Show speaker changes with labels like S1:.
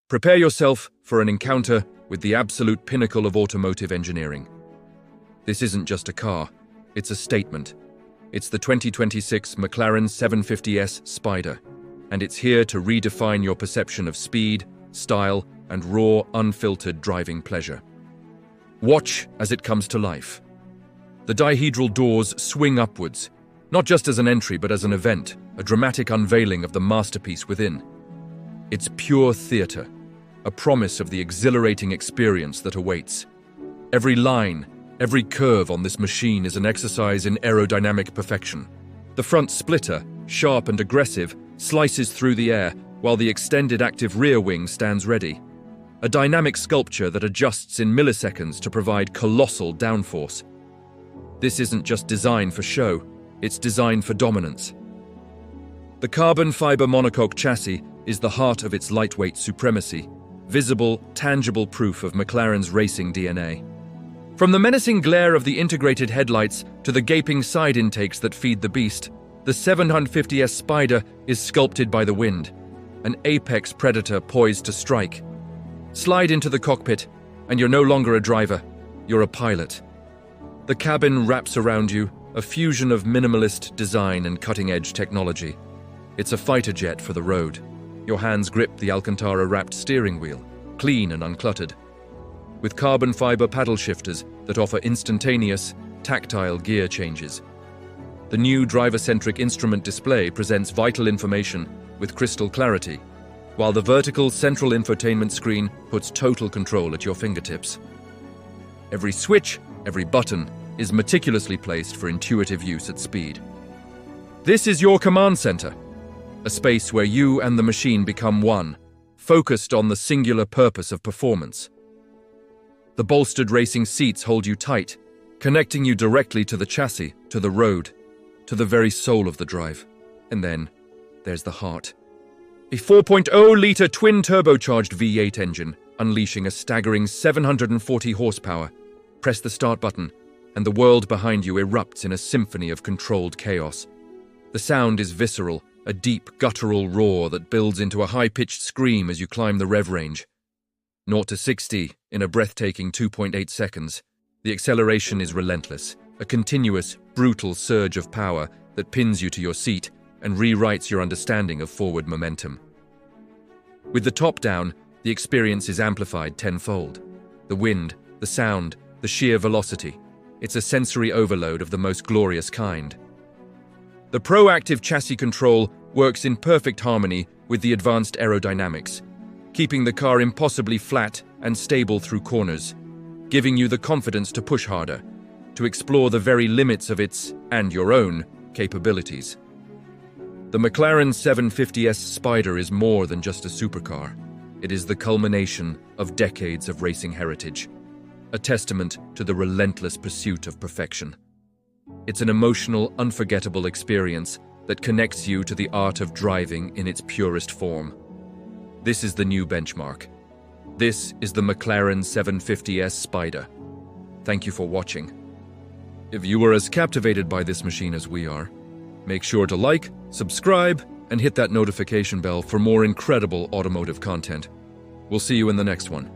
S1: Prepare yourself for an encounter with the absolute pinnacle of automotive engineering. This isn't just a car, it's a statement. It's the 2026 McLaren 750S Spider, and it's here to redefine your perception of speed, style, and raw, unfiltered driving pleasure. Watch as it comes to life. The dihedral doors swing upwards, not just as an entry but as an event, a dramatic unveiling of the masterpiece within. It's pure theatre, a promise of the exhilarating experience that awaits. Every line, every curve on this machine is an exercise in aerodynamic perfection. The front splitter, sharp and aggressive, slices through the air, while the extended active rear wing stands ready. A dynamic sculpture that adjusts in milliseconds to provide colossal downforce. This isn't just designed for show, it's designed for dominance. The carbon fiber monocoque chassis is the heart of its lightweight supremacy, visible, tangible proof of McLaren's racing DNA. From the menacing glare of the integrated headlights to the gaping side intakes that feed the beast, the 750S Spider is sculpted by the wind, an apex predator poised to strike. Slide into the cockpit, and you're no longer a driver, you're a pilot. The cabin wraps around you, a fusion of minimalist design and cutting-edge technology. It's a fighter jet for the road. Your hands grip the Alcantara-wrapped steering wheel, clean and uncluttered, with carbon fiber paddle shifters that offer instantaneous, tactile gear changes. The new driver-centric instrument display presents vital information with crystal clarity, while the vertical central infotainment screen puts total control at your fingertips. Every switch, every button, is meticulously placed for intuitive use at speed. This is your command center, a space where you and the machine become one, focused on the singular purpose of performance. The bolstered racing seats hold you tight, connecting you directly to the chassis, to the road, to the very soul of the drive. And then, there's the heart. A 4.0-litre twin-turbocharged V8 engine, unleashing a staggering 740 horsepower. Press the start button, and the world behind you erupts in a symphony of controlled chaos. The sound is visceral, a deep, guttural roar that builds into a high-pitched scream as you climb the rev range. 0 to 60 in a breathtaking 2.8 seconds. The acceleration is relentless, a continuous, brutal surge of power that pins you to your seat and rewrites your understanding of forward momentum. With the top down, the experience is amplified tenfold. The wind, the sound, the sheer velocity. It's a sensory overload of the most glorious kind. The proactive chassis control works in perfect harmony with the advanced aerodynamics, keeping the car impossibly flat and stable through corners, giving you the confidence to push harder, to explore the very limits of its, and your own, capabilities. The McLaren 750S Spider is more than just a supercar. It is the culmination of decades of racing heritage, a testament to the relentless pursuit of perfection. It's an emotional, unforgettable experience that connects you to the art of driving in its purest form. This is the new benchmark. This is the McLaren 750S Spider. Thank you for watching. If you were as captivated by this machine as we are, make sure to like, subscribe, and hit that notification bell for more incredible automotive content. We'll see you in the next one.